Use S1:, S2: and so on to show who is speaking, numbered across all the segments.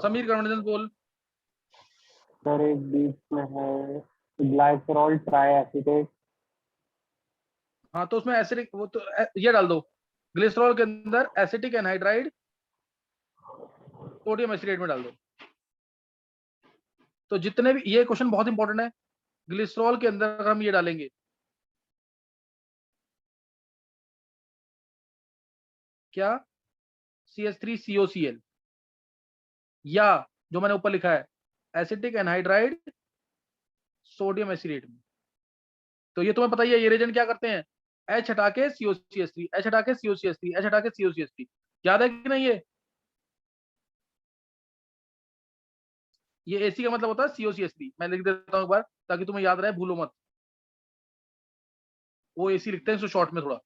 S1: Sameer convergence बोल।
S2: Sir एक बीच में है ग्लाइसरॉल ट्राई एसीटेट।
S1: हाँ तो उसमें एसिडिक वो तो ये डाल दो, ग्लिसरॉल के अंदर एसिटिक एनहाइड्राइड सोडियम एसिटेट में डाल दो। तो जितने भी, ये क्वेश्चन बहुत इंपॉर्टेंट है, ग्लिसरॉल के अंदर अगर हम ये डालेंगे, क्या, CH3COCl, या जो मैंने ऊपर लिखा है एसिटिक एनहाइड्राइड सोडियम एसिडेट में, तो ये तुम्हें पता ही है ये रिएजेंट क्या करते हैं, H हटा के COCH3, H हटा के COCH3, H हटा के COCH3। याद है कि नहीं? ये AC का मतलब होता है COCH3। मैं लिख देता हूं एक बार ताकि तुम्हें याद रहे, भूलो मत। वो AC लिखते हैं इसको शॉर्ट में थोड़ा।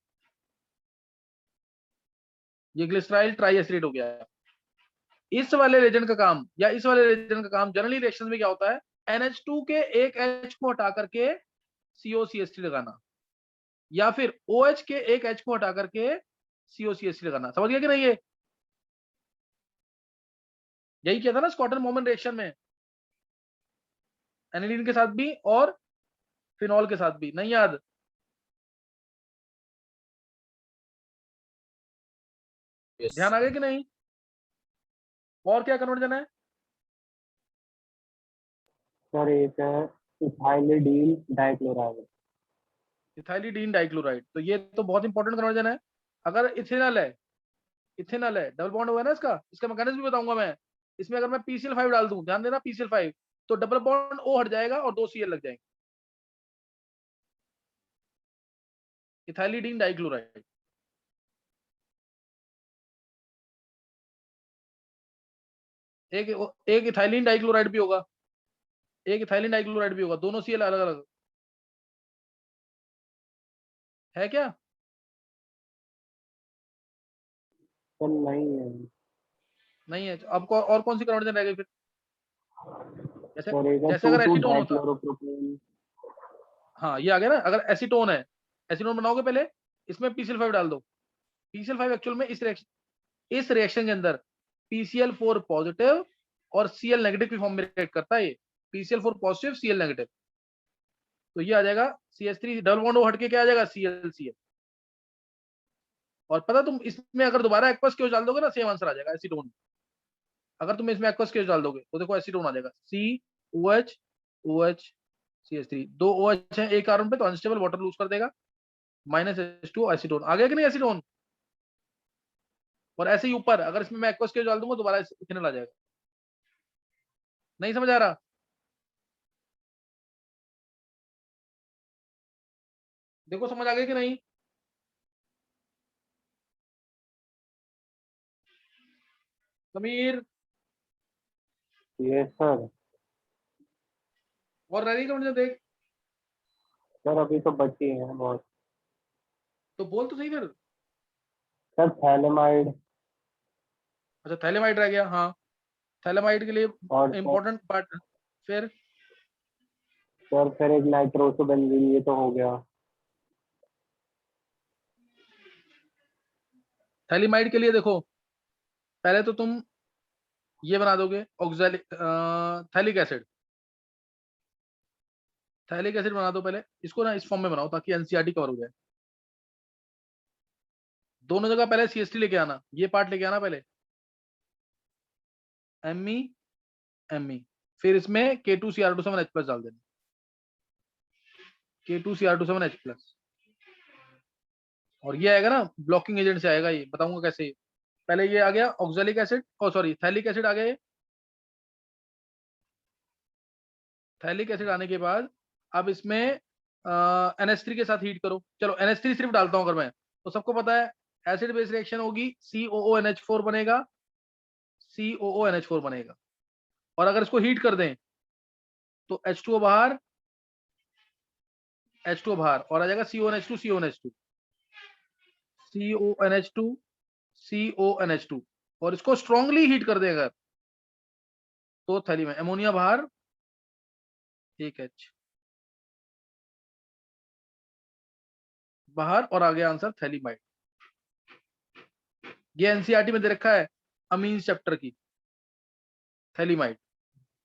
S1: ये ग्लिसराइल ट्राई एसिडेट हो गया है। इस वाले रिएजेंट का काम, या इस वाले रिएजेंट का काम जनरली रिएक्शन में क्या होता है, NH2 के एक H को हटा करके COCH3 लगाना, या फिर OH के एक H को हटा करके COCH3 लगाना। समझ गया कि नहीं? ये यही किया था ना स्कॉटन मोमेंट रिएक्शन में, एनिलीन के साथ भी और फिनॉल के साथ भी। नहीं याद?
S3: यस
S1: ध्यान आ गया कि नहीं? और क्या कन्वर्जन है?
S2: सर एक है इथाइलिडीन डाइक्लोराइड।
S1: इथाइलिडीन डाइक्लोराइड, तो ये तो बहुत इंपॉर्टेंट कन्वर्जन है। अगर इथेनॉल है, इथेनॉल है, डबल बॉन्ड हुआ है ना इसका, इसका मैकेनिज्म भी बताऊंगा मैं। इसमें अगर मैं PCl5 डाल दूं, ध्यान देना, PCl5, तो डबल बॉन्ड O हट जाएगा और 2 Cl लग जाएंगे। Ethylidene dichloride. एक एक इथाइलिन डाइक्लोराइड भी होगा, एक इथाइलिन डाइक्लोराइड भी होगा, दोनों Cl अलग अलग है क्या?
S2: सर नहीं है।
S1: नहीं है। अब और कौन सी कन्वर्जन रह गई फिर? जैसे
S2: सर एक है
S1: जैसे
S2: टू
S1: अगर
S2: टू
S1: एसीटोन होता,
S2: डाइक्लोरोप्रोपेन।
S1: हाँ ये आ गया ना। अगर एसीटोन है, एसीटोन बनाओगे पहले, इसमें PCl5 डाल दो। PCl5 एक्चुअल में इस रिएक्शन के अंदर PCl4 पॉजिटिव और Cl नेगेटिव की फॉर्म में रिएक्ट करता है ये। PCl4 पॉजिटिव, Cl नेगेटिव, तो ये आ जाएगा CH3 डबल बॉन्ड O हट के क्या आ जाएगा, ClCl। और पता, तुम इसमें अगर दोबारा एक्वस क्यों डाल दोगे ना, सेम आंसर आ जाएगा एसीटोन। अगर तुम इसमें एक्वस केस डाल दोगे तो देखो एसीटोन आ जाएगा, COH OH CH3, दो OH है एक कार्बन पे, तो अनस्टेबल वाटर लूज कर देगा, -H2 एसीटोन आ गया कि नहीं एसीटोन। और ऐसे ही ऊपर अगर इसमें मैं एक्वस केस डाल दूंगा दोबारा इथेनॉल आ जाएगा। नहीं समझ आ रहा? देखो समझ आ गया कि नहीं? Sameer,
S2: yes sir.
S1: और रह रही तो मुझे देख,
S2: सर अभी तो बची हैं बहुत।
S1: तो बोल तो सही फिर।
S2: Sir phthalimide.
S1: अच्छा थैलेमाइड रह गया, हाँ, थैलेमाइड के लिए
S2: और सर
S1: इंपॉर्टेंट पार्ट। फिर
S2: फिर एक नाइट्रोसोबेंजीन, ये तो हो गया।
S1: थैलेमाइड के लिए देखो, पहले तो तुम ये बना दोगे oxalic phthalic acid, phthalic acid बना दो पहले। इसको ना इस फॉर्म में बनाओ ताकि एनसीईआरटी कवर हो जाए। दोनों जगह पहले CH3 लेके आना, ये पार्ट लेके आना पहले, Me, फिर इसमें K2Cr27H+ डाल देना, K2Cr27H+। और ये आएगा ना ब्लॉकिंग एजेंट से आएगा, ये बताऊंगा कैसे। पहले ये आ गया ऑक्सैलिक एसिड, ओ सॉरी थैलिक एसिड आ गया ये। थैलिक एसिड आने के बाद अब इसमें NH3 के साथ हीट करो। चलो NH3 सिर्फ डालता हूं अगर मैं, तो सबको पता है एसिड बेस रिएक्शन होगी, COONH4 बनेगा, COONH4 बनेगा। और अगर इसको हीट कर दें तो H2O बाहर, H2O बाहर, और आ जाएगा CONH2 CONH2 CONH2 CONH2। और इसको स्ट्रांगली हीट कर दें अगर, तो थैली में अमोनिया बाहर, एक H बाहर, और आ गया आंसर थैलीमाइड। ये एनसीईआरटी में दे रखा है अमीन चैप्टर की। थैलीमाइड,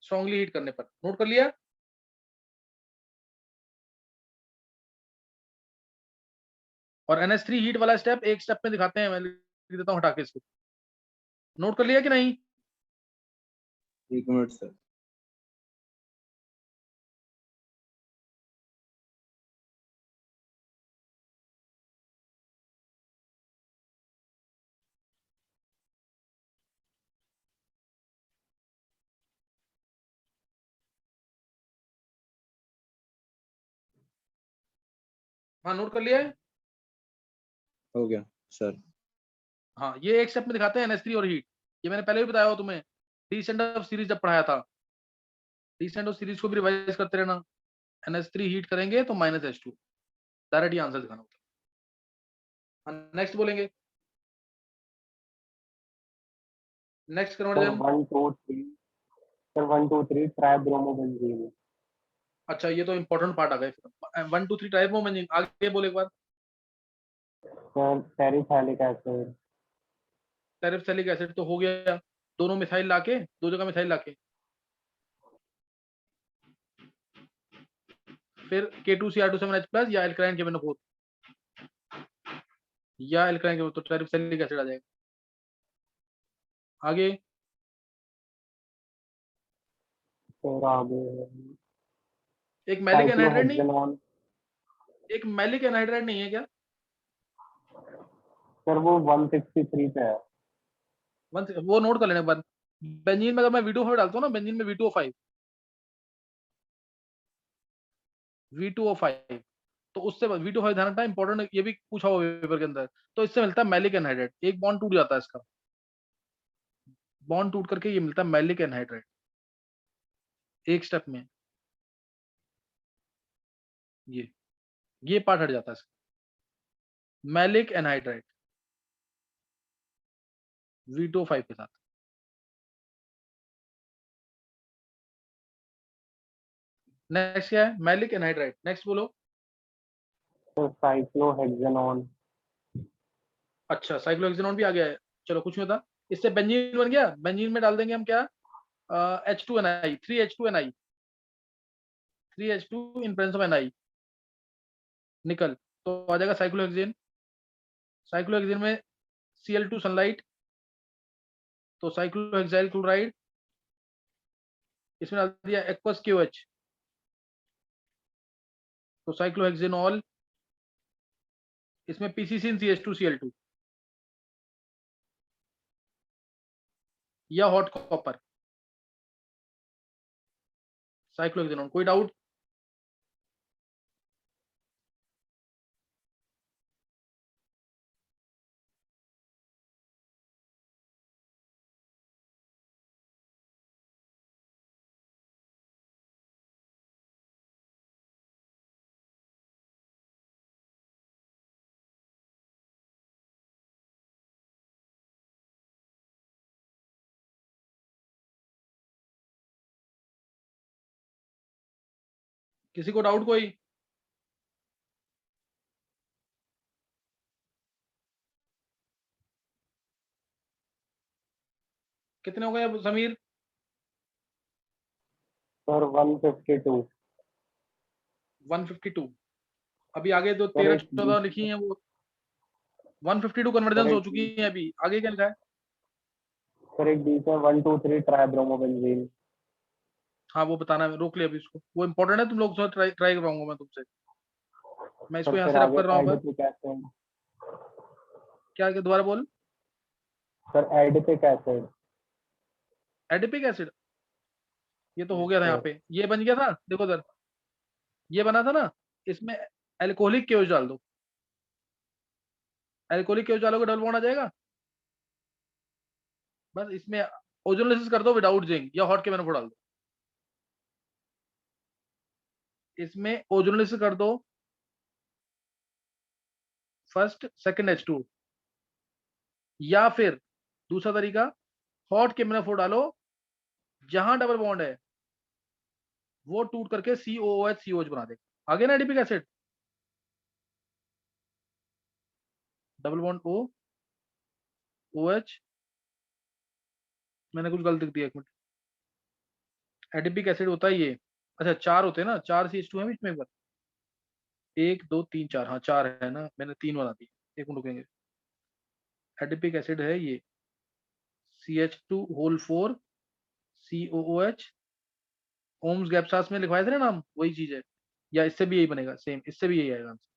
S1: स्ट्रांगली हीट करने पर। नोट कर लिया? और NH3 हीट वाला स्टेप एक स्टेप में दिखाते हैं, मैं लिख देता हूं हटा के इसको। नोट कर लिया कि नहीं?
S3: एक मिनट सर।
S1: हाँ, नोट कर लिया है?
S3: हो गया सर।
S1: हाँ, ये एक स्टेप में दिखाते हैं NH3 और हीट। ये मैंने पहले भी बताया हो तुम्हें, डीसेंट ऑफ सीरीज जब पढ़ाया था। डीसेंट ऑफ सीरीज को भी रिवाइज करते रहना। NH3 हीट करेंगे तो -H2, डायरेक्ट ही आंसर दिखाना होता है। नेक्स्ट बोलेंगे, next
S2: sir
S1: conversion.
S2: 1 2 3 sir 1 2 3 try bromobenzene.
S1: अच्छा, ये तो इंपॉर्टेंट पार्ट आ गए। 1 2 3 टाइप में आगे बोले एक बार।
S2: Sir terephthalic acid.
S1: Terephthalic acid तो हो गया, दोनों मिथाइल लाके, दो जगह मिथाइल लाके। फिर K2Cr2 7H+ या एल्कालाइन KMnO4, या एल्कालाइन KMnO, तो टेरिफथैलिक एसिड आ जाएगा। आगे
S2: सर आगे
S1: एक मैलिक एनहाइड्राइड नहीं,
S2: साइक्लोहेक्सेनॉन।
S1: एक मैलिक एनहाइड्राइड नहीं है क्या?
S2: सर वो 163 पे है।
S1: वो नोट कर लेने के बाद, बेंजीन में अगर मैं V2O5 डालता हूँ ना, बेंजीन में V2O5, V2O5, तो उससे V2O5 ध्यान रखना इंपॉर्टेंट, ये भी पूछा हुआ पेपर के अंदर। तो इससे मिलता है मैलिक एनहाइड्राइड, एक बॉन्ड टूट जाता है इसका, बॉन्ड टूट करके ये मिलता है मैलिक एनहाइड्राइड, एक स्टेप में। ये पार्ट हट जाता है इसका, मैलिक एनहाइड्राइड V2O5 के साथ। नेक्स्ट क्या है? Maleic anhydride. नेक्स्ट बोलो।
S2: Sir cyclohexanone.
S1: अच्छा, साइक्लोहेक्सेनॉन भी आ गया है। चलो, कुछ नहीं होता, इससे बेंजीन बन गया। बेंजीन में डाल देंगे हम क्या? H2Ni, 3H2Ni, 3H2 in presence of Ni, निकल, तो आ जाएगा साइक्लोहेक्सेन। साइक्लोहेक्सेन में Cl2 सनलाइट, तो साइक्लोहेक्साइल क्लोराइड, इसमें डाल दिया एक्वस KOH, तो साइक्लोहेक्सेनॉल, इसमें पिसिसिन CH2Cl2, या हॉट कॉपर, साइक्लोहेक्सेनॉन। कोई डाउट? किसी को डाउट कोई? कितने हो गए अब समीर?
S2: सर 152।
S1: 152। अभी आगे जो
S2: सर
S1: 13
S2: एक
S1: 14 लिखी हैं वो 152 कन्वर्जन
S2: सर
S1: हो
S2: एक
S1: चुकी हैं। अभी आगे क्या लिखा है?
S2: सर एक बीच में 1 2 3 ट्राई ब्रोमोबेंजीन।
S1: हाँ, वो बताना है, रोक लिया अभी उसको, वो इंपॉर्टेंट है, तुम लोग ट्राई ट्राई करवाऊंगा मैं तुमसे। मैं इसको
S2: सर
S1: यहाँ
S2: फिर
S1: से रब
S2: आगे
S1: कर रहा हूँ पर।
S2: Adipic acid.
S1: क्या दोबारा बोल?
S2: Sir adipic acid.
S1: Adipic acid, ये तो हो गया था यहाँ
S2: सर
S1: पे, ये बन गया था, देखो सर, ये बना था ना, इसमें एल्कोहलिक केओज डाल दो, एल्कोहलिक केओज डालोगे डबल बॉन्ड आ जाएगा। बस इसमें ओजोनोलिसिस कर दो विदाउट जिंक, या हॉट के मैंने डाल दो, इसमें ओजोनोलिसिस कर दो, फर्स्ट सेकंड H2, या फिर दूसरा तरीका, हॉट के मैंने डालो, जहां डबल बॉन्ड है वो टूट करके COOH बना देगा। आगे ना adipic acid, double bond OH, मैंने कुछ गलत लिख दिया, एक मिनट, एडिपिक एसिड होता है ये। अच्छा 4 होते हैं ना, 4 CH2 है बीच में एक बार, 1 2 3 4, हाँ 4 है ना, मैंने 3 बना दी। एक मिनट रुकेंगे। एडिपिक एसिड है ये CH2 होल 4 COOH, ओम्स गैप्सास में लिखवाए थे ना नाम, वही चीज है। या इससे भी यही बनेगा सेम, इससे भी यही आएगा आंसर।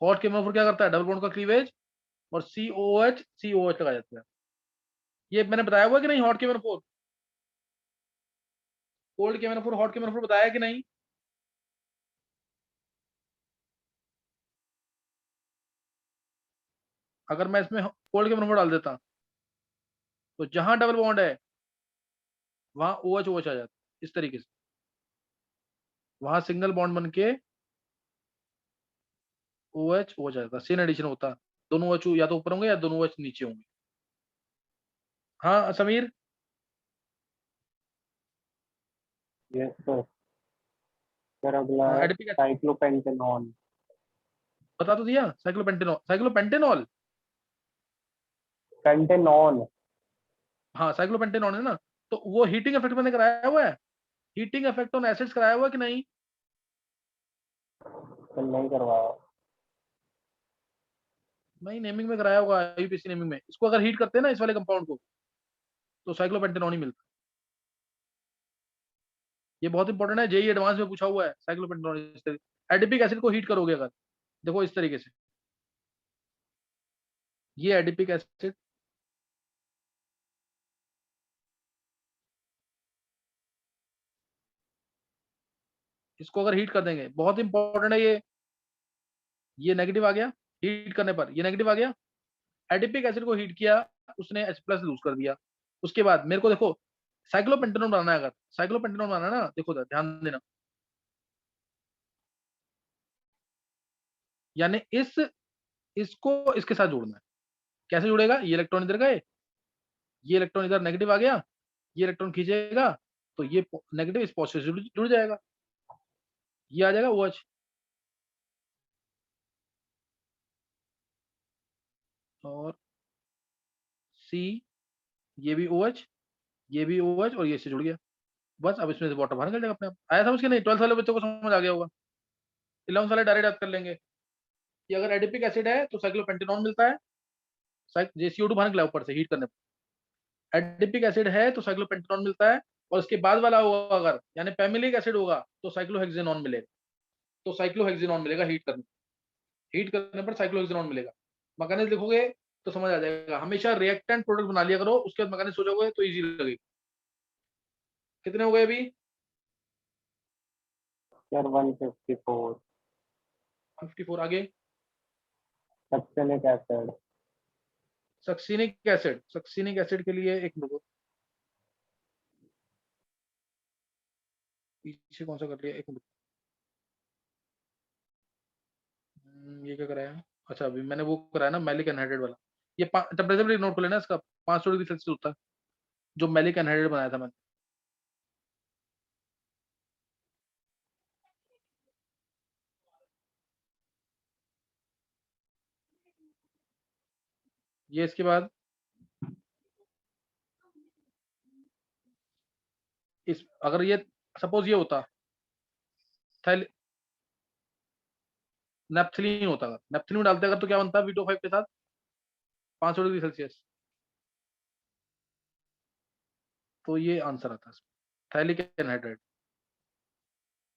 S1: हॉट केमोफोर क्या करता है, डबल बॉन्ड का क्लीवेज, और COOH लगा जाता है। ये मैंने बताया हुआ कि नहीं, हॉट केमोफोर, कोल्ड केमोफोर, हॉट केमोफोर बताया कि नहीं? अगर मैं इसमें कोल्ड केमोफोर डाल देता तो जहां डबल बॉन्ड है वहां OH आ जाता, इस तरीके से। वहां सिंगल बॉन्ड बन के OH हो जाएगा, सेन एडिशन होता। दोनों OH या तो ऊपर होंगे या दोनों OH नीचे होंगे। हाँ समीर।
S2: Yes sir. सर अगला
S1: हाँ
S2: है
S1: एडिपिक एसिड
S2: साइक्लोपेंटेनॉन।
S1: बता तो दिया, साइक्लोपेंटेनॉल, साइक्लोपेंटेनॉल।
S2: पेंटेनॉन।
S1: हाँ साइक्लोपेंटेनॉल है ना। तो वो हीटिंग इफेक्ट मैंने कराया हुआ है, हीटिंग इफेक्ट ऑन एसिड्स कराया हुआ है कि नहीं?
S2: सर नहीं करवाया।
S1: नहीं, नेमिंग में कराया होगा, यूपीएससी नेमिंग में। इसको अगर हीट करते हैं ना इस वाले कंपाउंड को, तो साइक्लोपेंटेनॉन ही मिलता है। ये बहुत इंपॉर्टेंट है, जेई एडवांस में पूछा हुआ है साइक्लोपेंटेनॉल। एडिपिक एसिड को हीट करोगे अगर, देखो इस तरीके से, ये एडिपिक एसिड, इसको अगर हीट कर देंगे, बहुत इंपॉर्टेंट है ये नेगेटिव आ गया, हीट करने पर ये नेगेटिव आ गया। एडिपिक एसिड को हीट किया, उसने H+ लूज कर दिया। उसके बाद मेरे को देखो साइक्लोपेंटेनॉल बनाना है, अगर साइक्लोपेंटेनॉल बनाना है ना, देखो ध्यान देना, यानी इसको इसके साथ जोड़ना है। कैसे जुड़ेगा, ये इलेक्ट्रॉन इधर गए, ये इलेक्ट्रॉन इधर नेगेटिव आ गया, ये इलेक्ट्रॉन खींचेगा, तो ये नेगेटिव इस पॉजिटिव से जुड़ जाएगा, ये आ जाएगा OH। और C, ये भी OH, ये भी OH, और ये इससे जुड़ गया। बस अब इसमें से वाटर बाहर निकल जाएगा अपने आप। आया समझ के नहीं? 12th वाले बच्चों को समझ आ गया होगा। 11th वाले डायरेक्ट याद कर लेंगे कि अगर एडिपिक एसिड है तो साइक्लोपेंटेनॉल मिलता है, JCO2 बाहर निकला ऊपर से हीट करने पर। एडिपिक एसिड है तो साइक्लोपेंटेनॉल मिलता है, और उसके बाद वाला होगा अगर, यानी पैमिलिक एसिड होगा, तो साइक्लोहेक्सेनॉन मिलेगा। तो साइक्लोहेक्सेनॉन मिलेगा हीट करने पर साइक्लोहेक्सेनॉन मिलेगा। मैकेनिज्म लिखोगे तो समझ आ जाएगा। हमेशा रिएक्टेंट प्रोडक्ट बना लिया करो, उसके बाद मैकेनिज्म सोचोगे तो इजी लगेगी। कितने हो गए अभी?
S2: सर 154।
S1: 154। आगे
S2: सक्सेनिक एसिड।
S1: सक्सिनिक एसिड के लिए एक मिनट, पीछे कौन सा कर लिया, एक मिनट। ये क्या कराया? अच्छा अभी मैंने वो कराया ना मैलिक एनहाइड्रेट वाला। ये टेम्परेचर नोट कर लेना इसका, 500 डिग्री सेल्सियस होता है, जो मैलिक एनहाइड्रेट बनाया था मैंने। ये इसके बाद इस, अगर ये सपोज ये होता नेप्थलीन होता, अगर नेप्थलीन डालते अगर, तो क्या बनता V2O5 के साथ 500 डिग्री सेल्सियस। तो ये आंसर आता है phthalic anhydride,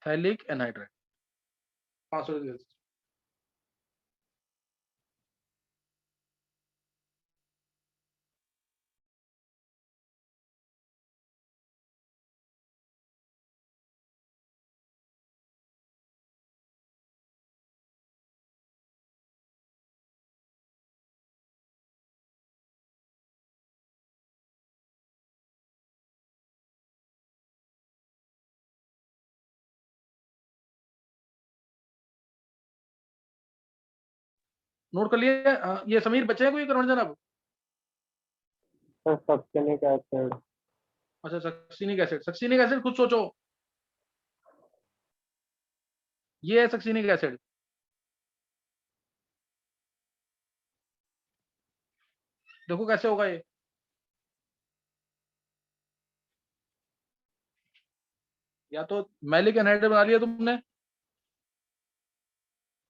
S1: phthalic anhydride 500 degree Celsius. Note कर लिए? ये समीर बचे हैं कोई कन्वर्जन अब?
S2: Sir succinic acid.
S1: अच्छा सक्सिनिक एसिड खुद सोचो, ये है सक्सिनिक एसिड। देखो कैसे होगा ये, या तो मैलिक एनहाइड्राइड बना लिया तुमने,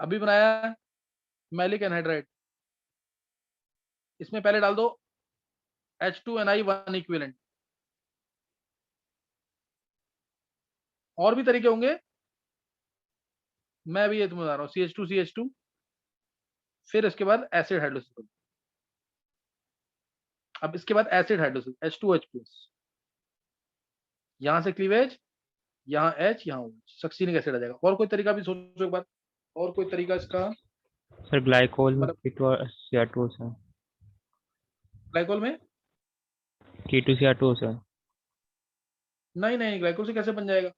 S1: अभी बनाया है मैलिक एनहाइड्राइड, इसमें पहले डाल दो H2Ni1 इक्विवेलेंट। और भी तरीके होंगे, मैं अभी ये तुम्हें बता रहा हूँ, CH2 फिर इसके बाद एसिड हाइड्रोसिस। अब इसके बाद एसिड हाइड्रोसिस H2H+, यहां से क्लीवेज, यहाँ H, यहाँ OH, सक्सीनिक एसिड आ जाएगा। और कोई तरीका भी सोचो एक बार, और कोई तरीका इसका,
S4: सर ग्लाइकोल में
S1: मतलब
S4: K2Cr2 सर,
S1: ग्लाइकोल में
S4: K2Cr2 सर।
S1: नहीं नहीं, ग्लाइकोल से कैसे बन जाएगा?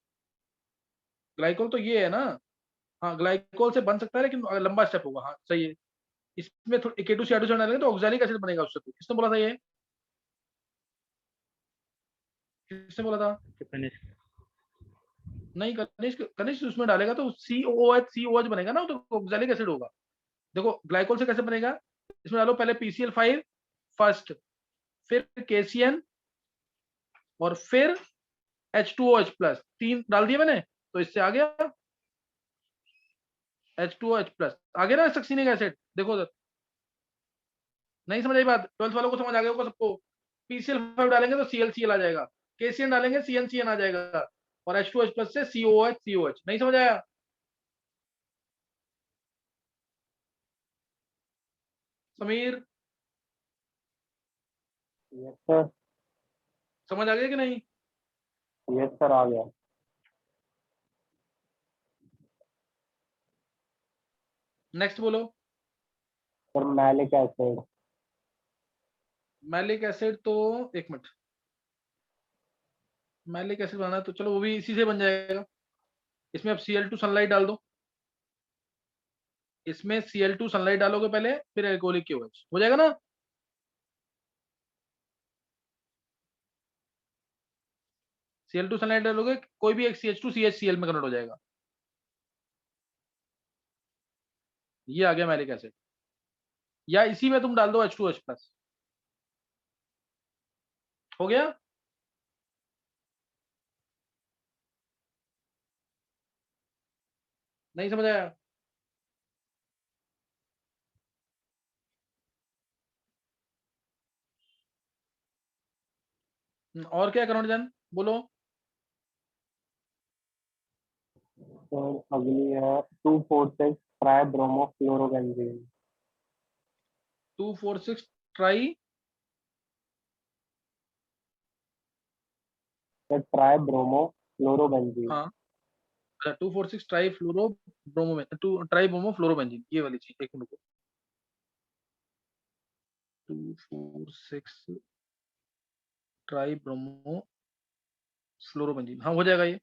S1: ग्लाइकोल तो ये है ना, हाँ ग्लाइकोल से बन सकता है लेकिन लंबा स्टेप होगा। हाँ सही है, इसमें K2Cr2 डालेंगे तो ऑक्सैलिक एसिड बनेगा उससे। तो किसने बोला था ये, किसने बोला था? नहीं कनिष्क, कनिष्क उसमें डालेगा तो COOH बनेगा ना, तो ऑक्सैलिक एसिड होगा। देखो ग्लाइकोल से कैसे बनेगा, इसमें डालो पहले PCl5 फर्स्ट, फिर KCN, और फिर H2OH+, 3 डाल दिए मैंने, तो इससे आ गया H2OH+, आ गया ना सक्सीनिक एसिड। देखो उधर, नहीं समझ आई बात? 12th वालों को समझ आ गया होगा सबको। PCl5 डालेंगे तो ClCl आ जाएगा, KCN डालेंगे CnCN आ जाएगा, और H2OH+ से COOH। नहीं समझ आया? Sameer
S2: yes sir.
S1: समझ आ गया कि नहीं?
S2: यस सर, आ गया।
S1: नेक्स्ट बोलो।
S2: Sir malic acid.
S1: Malic acid तो एक मिनट, मैलिक एसिड बनाना है तो चलो वो भी इसी से बन जाएगा। इसमें अब Cl2 सनलाइट डाल दो, इसमें Cl2 सनलाइट डालोगे पहले, फिर एल्कोहलिक KOH हो जाएगा ना। Cl2 सनलाइट डालोगे, कोई भी एक CH2 CHCl में कन्वर्ट हो जाएगा। ये आ गया मैलिक एसिड, या इसी में तुम डाल दो H2H+, हो गया। नहीं समझ आया? और क्या कन्वर्ट जान बोलो।
S2: सर अगली है 2,4,6 try bromo fluorobenzene.
S1: 2,4,6 try,
S2: sir try bromo fluorobenzene.
S1: हाँ 2,4,6 ट्राई फ्लोरो ब्रोमो, ट्राई ब्रोमो फ्लोरोबेंजीन, ये वाली चीज। एक मिनट, 2,4,6 ट्राई ब्रोमो फ्लोरोबेंजीन, हाँ हो जाएगा ये।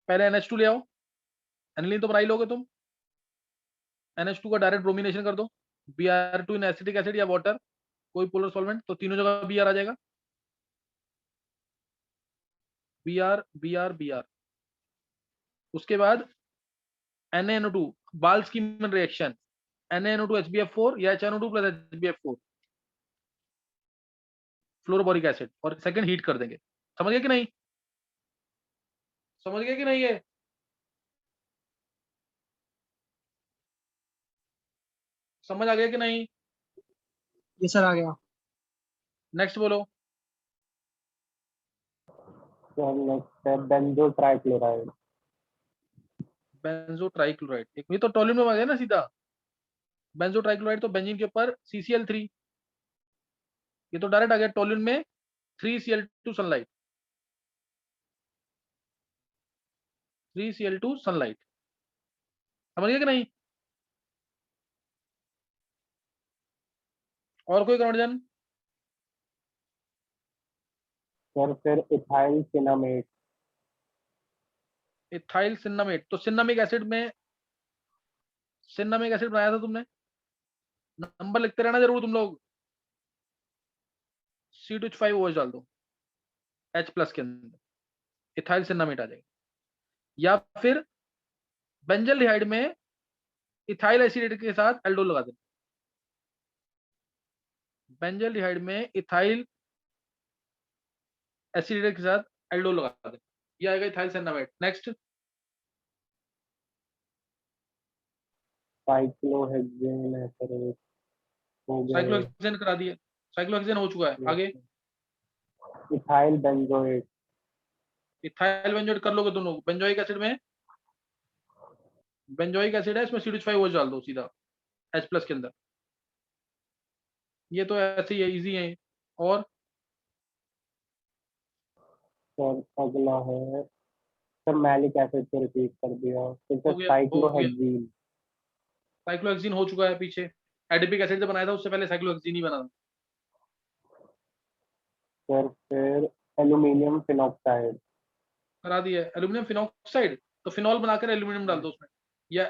S1: पहले NH2 ले आओ, एनिलीन तो बना ही लोगे तुम, NH2 का डायरेक्ट ब्रोमिनेशन कर दो, Br2 इन एसिटिक एसिड या वाटर, कोई पोलर सॉल्वेंट, तो तीनों जगह Br आ जाएगा, Br। उसके बाद NaNO2, बाल्स की रिएक्शन, NaNO2 HBF4 या HNO2 plus HBF4, fluoroboric acid, और सेकंड हीट कर देंगे। समझ गए कि नहीं? समझ गए कि नहीं? ये समझ आ गया कि नहीं?
S5: ये सर आ गया।
S1: नेक्स्ट बोलो।
S2: सर नेक्स्ट है बेंजो ट्राइक्लोराइड।
S1: बेंजो ट्राइक्लोराइड, एक ये तो टोल्यून में आ गया ना सीधा। बेंजो ट्राइक्लोराइड तो बेंजीन के ऊपर CCl3, ये तो डायरेक्ट आ गया टोल्यून में 3Cl2 सनलाइट, 3Cl2 सनलाइट। समझ गए कि नहीं? और कोई कन्वर्जन?
S2: सर फिर इथाइल सिनामेट।
S1: इथाइल सिन्नामेट, तो सिन्नामिक एसिड में, सिन्नामिक एसिड बनाया था तुमने, नंबर लिखते रहना जरूर तुम लोग। C2H5OH डाल दो H+ के अंदर, इथाइल सिन्नामेट आ जाएगा। या फिर बेंजल्डिहाइड में इथाइल एसिड के साथ एल्डोल लगा देना, बेंजल्डिहाइड में इथाइल एसिड के साथ एल्डोल लगा देना, ये आएगा इथाइल सेनामेट। नेक्स्ट
S2: साइक्लोहेक्सेन है सर, एक हो गया।
S1: साइक्लोहेक्सेन करा दिए, साइक्लोहेक्सेन हो चुका है। आगे
S2: इथाइल बेंजोएट,
S1: इथाइल बेंजोएट कर लोगे दोनों। बेंजोइक एसिड में बेंजोइक एसिड है, इसमें CH5OH डाल दो सीधा H+ के अंदर। ये तो ऐसे ही है, इजी है। और
S2: सर अगला है सर मैलिक एसिड से रिपीट कर दिया, फिर
S1: हो
S2: सर
S1: गया,
S2: साइक्लोहेक्सीन।
S1: साइक्लोहेक्सीन हो चुका है पीछे। एडिपिक एसिड से बनाया था, उससे पहले साइक्लोहेक्सीन ही बना था।
S2: सर फिर एल्यूमिनियम फिनॉक्साइड,
S1: करा दिया है। एल्यूमिनियम फिनॉक्साइड, तो फिनॉल बनाकर एल्यूमिनियम डाल दो उसमें, या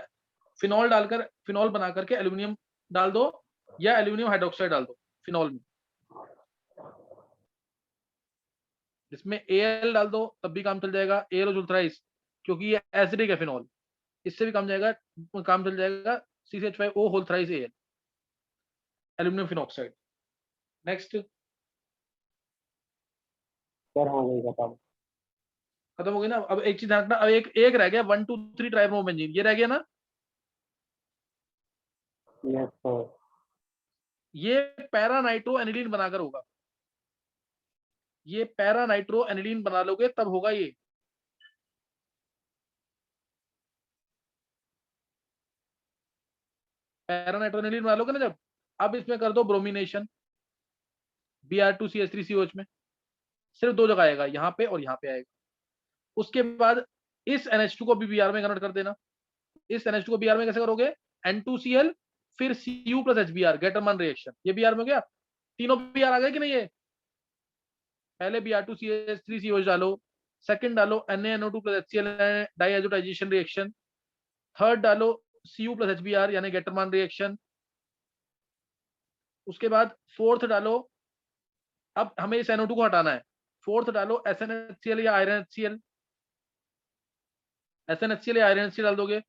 S1: फिनॉल डालकर फिनॉल बना करके एल्यूमिनियम डाल दो, या एल्यूमिनियम हाइड्रोक्साइड डाल दो फिनॉल में। इसमें Al डाल दो तब भी काम चल जाएगा, एरोजुल्थ्राइस, क्योंकि ये एसिडिक है फिनॉल, इससे भी काम जाएगा, काम चल जाएगा। CH5O whole thrice Al, aluminium phenoxide. Next
S2: sir हो गई खत्म।
S1: खत्म हो गई ना। अब एक चीज ध्यान रखना, अब एक रह गया 1 2 3 ट्राइब्रोमोबेंजीन, ये रह गया ना।
S2: Yes sir.
S1: ये पैरा नाइट्रो एनिलीन बनाकर होगा, ये पैरा नाइट्रो एनिलीन बना लोगे तब होगा ये। पैरा नाइट्रो एनिलीन बना लोगे ना जब, अब इसमें कर दो ब्रोमिनेशन Br2CH3COH में, सिर्फ दो जगह आएगा, यहाँ पे और यहाँ पे आएगा। उसके बाद इस NH2 को भी Br में कन्वर्ट कर देना। इस NH2 को Br में कैसे करोगे, N2Cl फिर Cu + HBr, गेटरमान रिएक्शन। ये Br में हो गया, तीनों Br आ गए कि नहीं। ये पहले Br2CH3COH डालो, सेकंड डालो NaNO2 + HCl diazotisation reaction, third डालो Cu + HBr यानी गेटरमान रिएक्शन। उसके बाद फोर्थ डालो, अब हमें इस NO2 को हटाना है, फोर्थ डालो SnHCl या आयरन HCl, SnHCl या आयरन HCl डाल दोगे।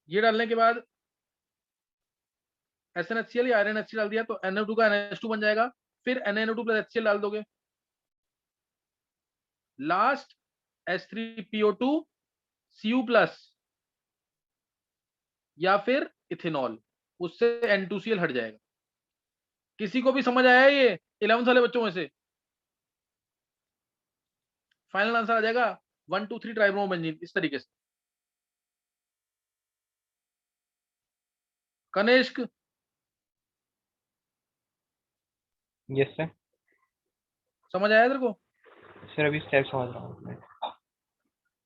S1: ये डालने के बाद SnHCl या आयरन HCl डाल दिया तो NO2 का NH2 बन जाएगा, फिर NaNO2 + HCl डाल दोगे। लास्ट H3PO2 Cu+ या फिर इथेनॉल, उससे N2Cl हट जाएगा। किसी को भी समझ आया ये 11th वाले बच्चों में से? फाइनल आंसर आ जाएगा 1 2 3 ट्राइब्रोमोबेंजीन, इस तरीके से। Kanishk
S4: yes sir.
S1: समझ आया तेरे को?
S4: सर अभी स्टेप समझ रहा हूँ मैं।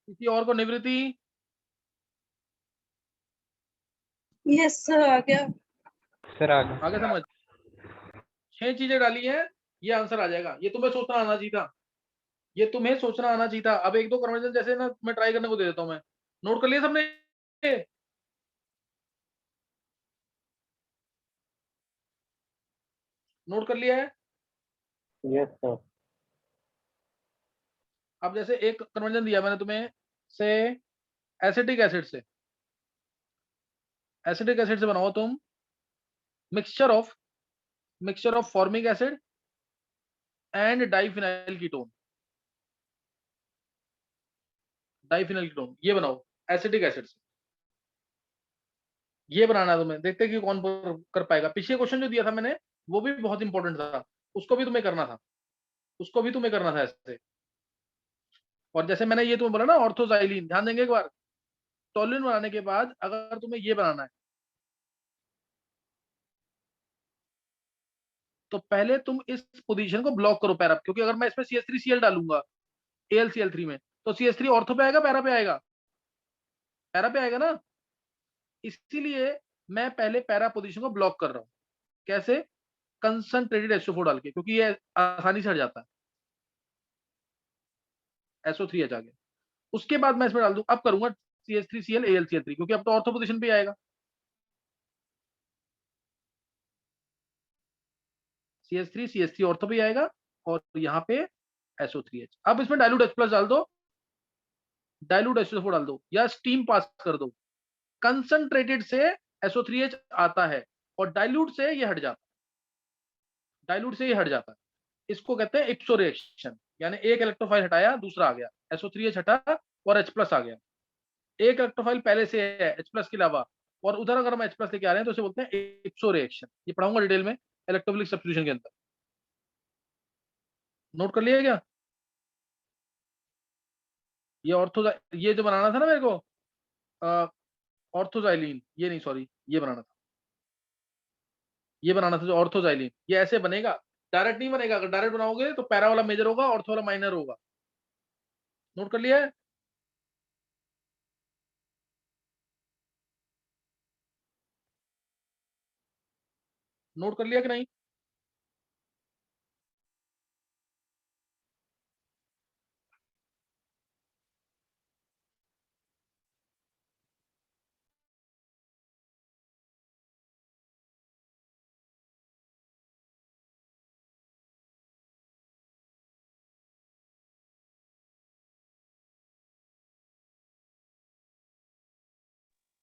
S1: किसी और को? निवृत्ति
S6: यस सर आ गया।
S4: सर आगे
S1: आगे समझ। 6 चीजें डाली हैं, ये आंसर आ जाएगा। ये तुम्हें सोचना आना चाहिए था, ये तुम्हें सोचना आना चाहिए था। अब एक दो कन्वर्जन जैसे ना मैं ट्राई करने को दे देता हूँ। मैं नोट कर लिया सबने? नोट कर लिया है?
S2: Yes sir.
S1: अब जैसे एक कन्वर्जन दिया मैंने तुम्हें से एसिटिक एसिड से, एसिटिक एसिड से बनाओ तुम mixture of formic acid and diphenyl ketone, diphenyl ketone ये बनाओ एसिटिक एसिड से। ये बनाना है तुम्हें, देखते हैं कि कौन कर पाएगा। पिछले क्वेश्चन जो दिया था मैंने वो भी बहुत इंपॉर्टेंट था, उसको भी तुम्हें करना था, उसको भी तुम्हें करना था ऐसे। और जैसे मैंने ये तुम्हें बोला ना ऑर्थोजाइलिन, ध्यान देंगे एक बार। टोलुइन बनाने के बाद अगर तुम्हें ये बनाना है तो पहले तुम इस पोजीशन को ब्लॉक करो पैरा, क्योंकि अगर मैं इसमें CH3Cl डालूंगा AlCl3 में तो CH3 ऑर्थो पे आएगा पैरा पे आएगा? पैरा पे आएगा ना। इसीलिए मैं पहले पैरा पोजीशन को ब्लॉक कर रहा हूं। कैसे? कंसंट्रेटेड SO4 डाल के, क्योंकि ये आसानी से हट जाता है। SO3H आ गया। उसके बाद मैं इसमें डाल दूं, अब करूंगा CH3Cl AlCl3, क्योंकि अब तो ऑर्थो पोजीशन पे आएगा। CH3 ऑर्थो पे आएगा और यहाँ पे SO3H। अब इसमें डाइल्यूट H+ डाल दो, डाइल्यूट SO4 डाल दो, या स्टीम पास कर दो। कंसंट्रेटेड से SO3H आता है, और डाइल्यूट से ये हट जाता है, डाइल्यूट से ये हट जाता है। इसको कहते हैं इप्सो रिएक्शन, यानी एक इलेक्ट्रोफाइल हटाया दूसरा आ गया, SO3H हटा और H+ आ गया। एक इलेक्ट्रोफाइल पहले से है H+ के अलावा, और उधर अगर हम H+ लेके आ रहे हैं तो इसे बोलते हैं इप्सो रिएक्शन। ये पढ़ाऊंगा डिटेल में इलेक्ट्रोफिलिक सब्स्टिट्यूशन के अंदर। नोट कर लिया क्या? ये ये जो बनाना था ना मेरे को, ऑर्थोजाइलिन, ये नहीं सॉरी, ये बनाना था, ये बनाना था जो ऑर्थोजाइलिन। ये ऐसे बनेगा, डायरेक्ट नहीं बनेगा। अगर डायरेक्ट बनाओगे तो पैरा वाला मेजर होगा, ऑर्थो वाला माइनर होगा। नोट कर लिया है? नोट कर लिया कि नहीं?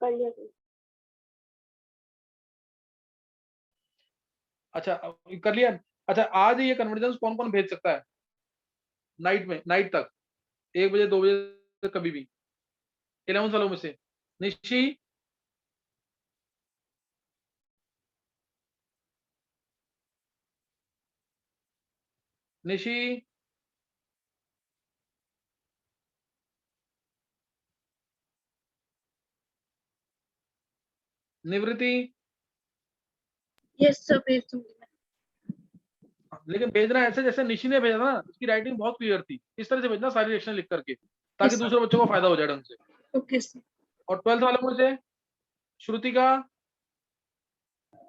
S6: कर लिया सर।
S1: अच्छा कर लिया। अच्छा, आज ये कन्वर्जेंस कौन कौन भेज सकता है नाइट में, नाइट तक 1 बजे 2 बजे तक, कभी भी 11 वालों में से? निशी, निशी, निवृत्ति।
S6: यस सर, भेज दूंगी मैं।
S1: लेकिन भेजना ऐसे जैसे निशी ने भेजा था ना, उसकी राइटिंग बहुत क्लियर थी, इस तरह से भेजना सारी रिएक्शन लिख करके, ताकि
S6: Yes, sir.
S1: दूसरे बच्चों को फायदा हो जाए ढंग से।
S6: Okay sir.
S1: और 12th वालों में से श्रुति का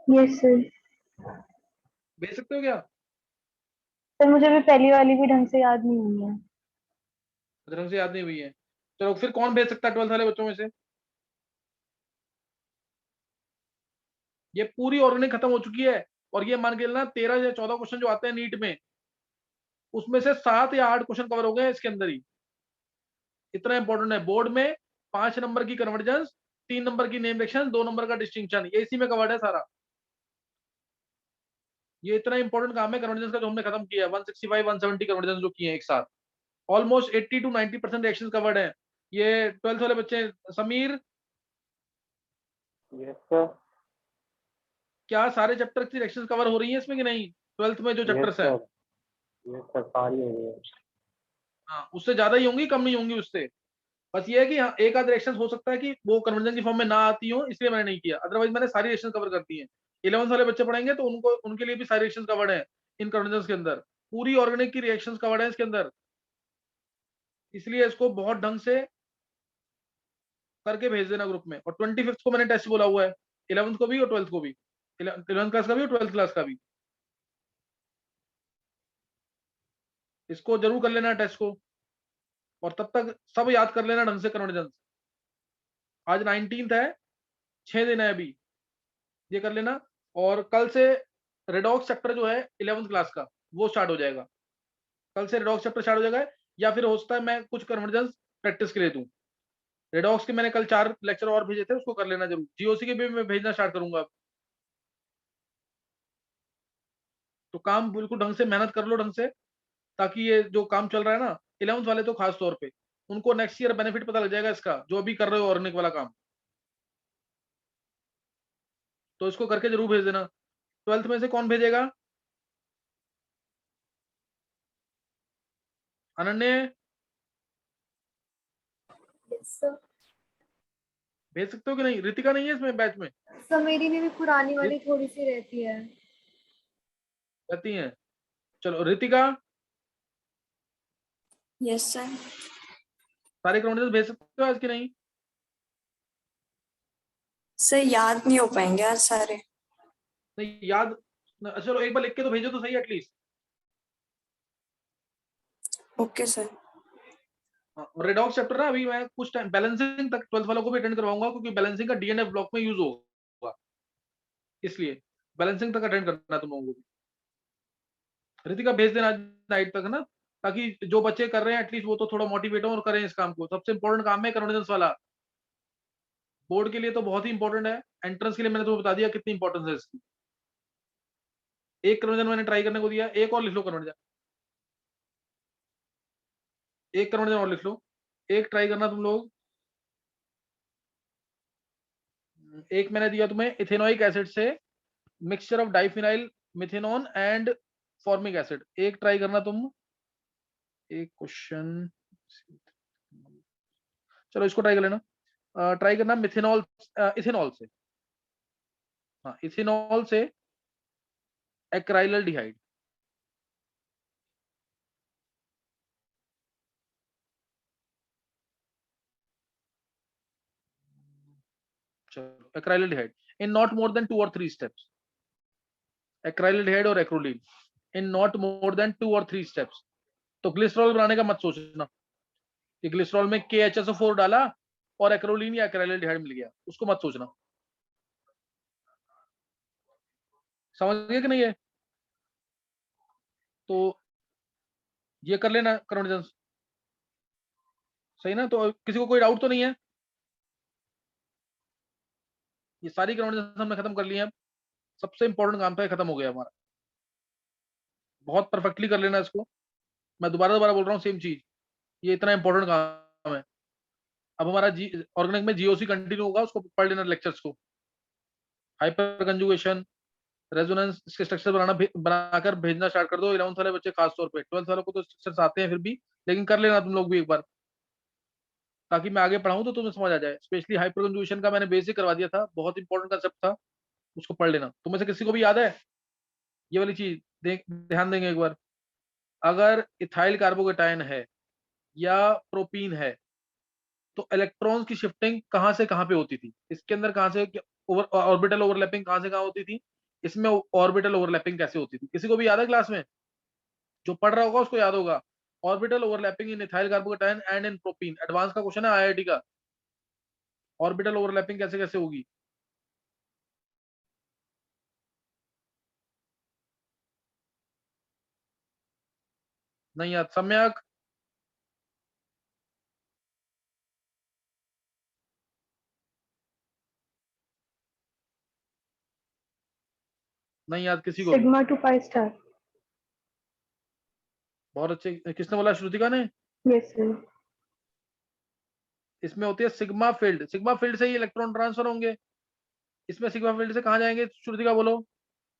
S7: यस सर।
S1: भेज सकते हो क्या?
S7: सर मुझे भी पहली वाली भी ढंग से याद नहीं हुई है।
S1: ढंग से याद नहीं हुई है? चलो फिर कौन भेज सकता है 12th वाले बच्चों में से? ये पूरी ऑर्गेनिक खत्म हो चुकी है, और ये मान के चलना 13 या 14 क्वेश्चन जो आते हैं नीट में, उसमें से 7 या 8 क्वेश्चन कवर हो गए इसके अंदर ही। इतना इंपॉर्टेंट है। बोर्ड में 5 नंबर की कन्वर्जेंस, 3 नंबर की नेम रिएक्शन, 2 नंबर का डिस्टिंक्शन, ये इसी में कवर्ड है सारा। ये इतना इंपॉर्टेंट काम है कन्वर्जेंस का जो हमने खत्म किया है। 165 170 कन्वर्जेंस जो किए हैं एक साथ, ऑलमोस्ट 80 to 90% रिएक्शन कवर्ड है। ये 12th वाले बच्चे, समीर,
S2: यस सर।
S1: क्या सारे चैप्टर की रिएक्शन कवर हो रही है इसमें कि नहीं? 12th में जो चैप्टर्स हैं,
S2: यस सर, सारी हो गई है।
S1: हाँ, उससे ज्यादा ही होंगी, कम नहीं होंगी उससे। बस ये है कि हाँ, एक आध रिएक्शन हो सकता है कि वो कन्वर्जन की फॉर्म में ना आती हो, इसलिए मैंने नहीं किया, अदरवाइज मैंने सारी रिएक्शन कवर कर दी है। 11th वाले बच्चे पढ़ेंगे तो उनको, उनके लिए भी सारी रिएक्शन कवर्ड है इन कन्वर्जन के अंदर। पूरी ऑर्गेनिक की रिएक्शन कवर्ड है इसके अंदर, इसलिए इसको बहुत ढंग से करके भेज देना ग्रुप में। और 25th को मैंने टेस्ट बोला हुआ है, 11th को भी और 12th को भी, 11th क्लास का भी और 12th क्लास का भी। इसको जरूर कर लेना टेस्ट को, और तब तक सब याद कर लेना ढंग से कन्वर्जन। आज 19th है, 6 दिन है अभी, ये कर लेना। और कल से रेडॉक्स चैप्टर जो है 11th क्लास का, वो स्टार्ट हो जाएगा। कल से रेडॉक्स चैप्टर स्टार्ट हो जाएगा, या फिर हो सकता है मैं कुछ कन्वर्जेंस प्रैक्टिस के लिए दूं। रेडॉक्स के मैंने कल 4 लेक्चर और भेजे थे, उसको कर लेना जरूर। जीओसी के भी मैं भेजना स्टार्ट करूंगा अब। तो काम बिल्कुल ढंग से मेहनत कर लो ढंग से, ताकि ये जो काम चल रहा है ना 11th वाले तो खास तौर पे, उनको नेक्स्ट ईयर बेनिफिट पता लग जाएगा इसका, जो अभी कर रहे हो ऑर्गेनिक वाला काम। तो इसको करके जरूर भेज देना। 12th में से कौन भेजेगा? अनन्य
S7: यस सर।
S1: भेज सकते हो कि नहीं? रितिका नहीं है इसमें बैच में?
S7: सर मेरी में भी पुरानी वाली थोड़ी सी रहती है।
S1: रहती हैं? चलो रितिका,
S6: यस सर।
S1: सारे कन्वर्जेंस भेज सकते हो आज की नहीं?
S6: सर याद नहीं हो पाएंगे आज सारे।
S1: नहीं याद, चलो एक बार लिख के तो भेजो तो सही एटलीस्ट।
S6: Okay sir.
S1: और रेडॉक्स चैप्टर ना अभी मैं कुछ टाइम बैलेंसिंग तक 12th वालों को भी अटेंड करवाऊंगा, क्योंकि बैलेंसिंग का डीएनएफ ब्लॉक में यूज होगा, इसलिए बैलेंसिंग तक अटेंड करना तुम लोगों को भी। रितिका भेज देना नाइट तक ना, ताकि जो बच्चे कर रहे हैं एटलीस्ट वो तो थोड़ा मोटिवेट हो और करें इस काम को। सबसे इंपॉर्टेंट काम है कन्वर्जेंस वाला, बोर्ड के लिए तो बहुत ही इंपॉर्टेंट है। एंट्रेंस के लिए मैंने तुम्हें बता दिया कितनी इंपॉर्टेंस है इसकी। एक कन्वर्जन मैंने ट्राई करने को दिया, एक और लिख लो कन्वर्जन, एक कन्वर्जन और लिख लो। एक ट्राई करना तुम लोग, एक मैंने दिया तुम्हें इथेनोइक एसिड से mixture of diphenyl methanone and formic acid, एक ट्राई करना तुम। एक क्वेश्चन, चलो इसको ट्राई कर लेना। ट्राई करना मिथेनॉल, इथेनॉल से, हाँ इथेनॉल से एक्राइलडिहाइड, चलो एक्राइलडिहाइड इन नॉट मोर देन 2 और 3 स्टेप्स, एक्राइलडिहाइड और acrolein in not more than 2 और 3 स्टेप्स। तो ग्लिसरॉल बनाने का मत सोचना कि ग्लिसरॉल में KHSO4 डाला और एक्रोलीन या एक्राइलडिहाइड मिल गया, उसको मत सोचना। समझ गए कि नहीं है? तो ये कर लेना कन्वर्जन, सही ना? तो किसी को कोई डाउट तो नहीं है? ये सारी कन्वर्जन हमने खत्म कर ली है। सबसे इंपॉर्टेंट काम था, खत्म हो गया हमारा। बहुत परफेक्टली कर लेना इसको, मैं दोबारा बोल रहा हूँ सेम चीज, ये इतना इंपॉर्टेंट काम है। अब हमारा ऑर्गेनिक में GOC कंटिन्यू होगा, उसको पढ़ लेना लेक्चर्स को। हाइपर कंजुगेशन, रेजोनेंस, इसके स्ट्रक्चर बनाकर भेजना स्टार्ट कर दो 11th वाले बच्चे, खास तौर पे 12th वालों को तो स्ट्रक्चर्स आते हैं फिर भी, लेकिन कर लेना तुम लोग भी एक बार, ताकि मैं आगे पढ़ाऊं तो तुम्हें समझ आ जाए। स्पेशली हाइपर कंजुगेशन का मैंने बेसिक करवा दिया था, बहुत इंपॉर्टेंट कंसेप्ट था, उसको पढ़ लेना। तुम्हें से किसी को भी याद है ये वाली चीज? ध्यान देंगे एक बार। अगर इथाइल कार्बोकेटायन है या प्रोपीन है तो इलेक्ट्रॉन्स की शिफ्टिंग कहां से कहां पे होती थी? इसके अंदर कहां से ऑर्बिटल ओवरलैपिंग कहां से कहां होती थी? इसमें ऑर्बिटल ओवरलैपिंग कैसे होती थी? किसी को भी याद है क्लास में? जो पढ़ रहा होगा उसको याद होगा। Orbital overlapping in ethyl carbocation and in propene, advance का क्वेश्चन है IIT का। ऑर्बिटल ओवरलैपिंग कैसे कैसे होगी? नहीं याद? सम्यक नहीं याद किसी को भी?
S7: Sigma two pi star.
S1: बहुत अच्छे, किसने बोला? श्रुतिका ने।
S7: Yes sir.
S1: इसमें होती है सिग्मा फील्ड, सिग्मा फील्ड से ही इलेक्ट्रॉन ट्रांसफर होंगे। इसमें सिग्मा फील्ड से कहाँ जाएंगे श्रुतिका बोलो?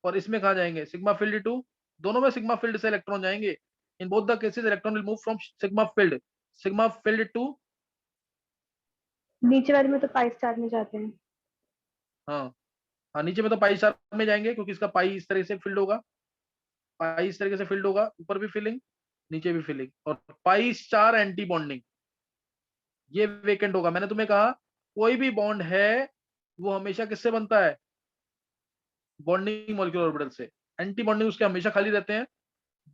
S1: और इसमें कहाँ जाएंगे? सिग्मा फील्ड टू, दोनों में सिग्मा फील्ड से इलेक्ट्रॉन जाएंगे। In both the cases electron will move from sigma field to,
S7: नीचे वाले में तो पाई स्टार में जाते हैं।
S1: हाँ हाँ, नीचे में तो पाई स्टार में जाएंगे क्योंकि इसका पाई इस तरह से फील्ड होगा, पाई इस तरीके से फील्ड होगा, ऊपर भी फिलिंग नीचे भी फिलिंग। और पाई स्टार एंटी बॉन्डिंग, ये वेकेंट होगा। मैंने तुम्हें कहा कोई भी बॉन्ड है वो हमेशा किससे बनता है? बॉन्डिंग मॉलिक्यूलर ऑर्बिटल से। एंटी बॉन्डिंग उसके हमेशा खाली रहते हैं।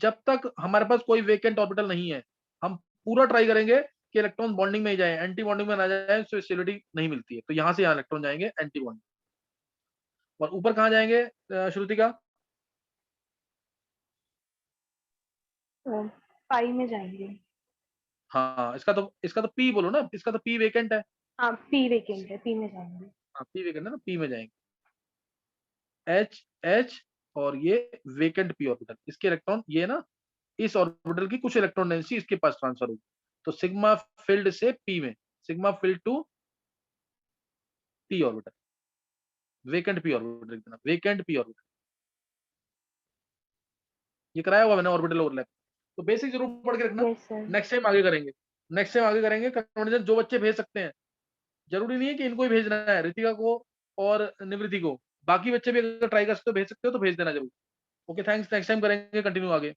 S1: जब तक हमारे पास कोई वेकेंट ऑर्बिटल नहीं है, हम पूरा ट्राई करेंगे कि इलेक्ट्रॉन बॉन्डिंग में ही जाए, एंटी बॉन्डिंग में ना जाए, तो स्टेबिलिटी नहीं मिलती है। तो यहाँ से यहाँ इलेक्ट्रॉन जाएंगे एंटी बॉन्डिंग। और ऊपर कहाँ जाएंगे श्रुतिका?
S7: पाई में जाएंगे।
S1: हाँ, इसका तो पी बोलो ना, इसका तो पी वेकेंट है।
S7: हाँ पी वेकेंट है, पी में जाएंगे।
S1: हाँ पी वेकेंट है ना, पी में जाएंगे। एच एच और ये वेकेंट पी ऑर्बिटल, इसके इलेक्ट्रॉन ये ना, इस ऑर्बिटल की कुछ इलेक्ट्रॉन डेंसिटी इसके पास ट्रांसफर होगी। तो सिग्मा फील्ड से पी में, sigma field to P orbital, vacant P orbital लिखना, वेकेंट पी ऑर्बिटल। ये कराया हुआ मैंने ऑर्बिटल ओवरलैप, तो बेसिक जरूर पढ़ के रखना।
S7: Yes sir.
S1: नेक्स्ट टाइम आगे करेंगे, नेक्स्ट टाइम आगे करेंगे। कन्वर्जन जो बच्चे भेज सकते हैं, जरूरी नहीं है कि इनको ही भेजना है, रितिका को और निवृत्ति को, बाकी बच्चे भी अगर ट्राई कर सकते हो भेज सकते हो तो भेज देना जरूर। ओके थैंक्स, नेक्स्ट टाइम करेंगे कंटिन्यू आगे।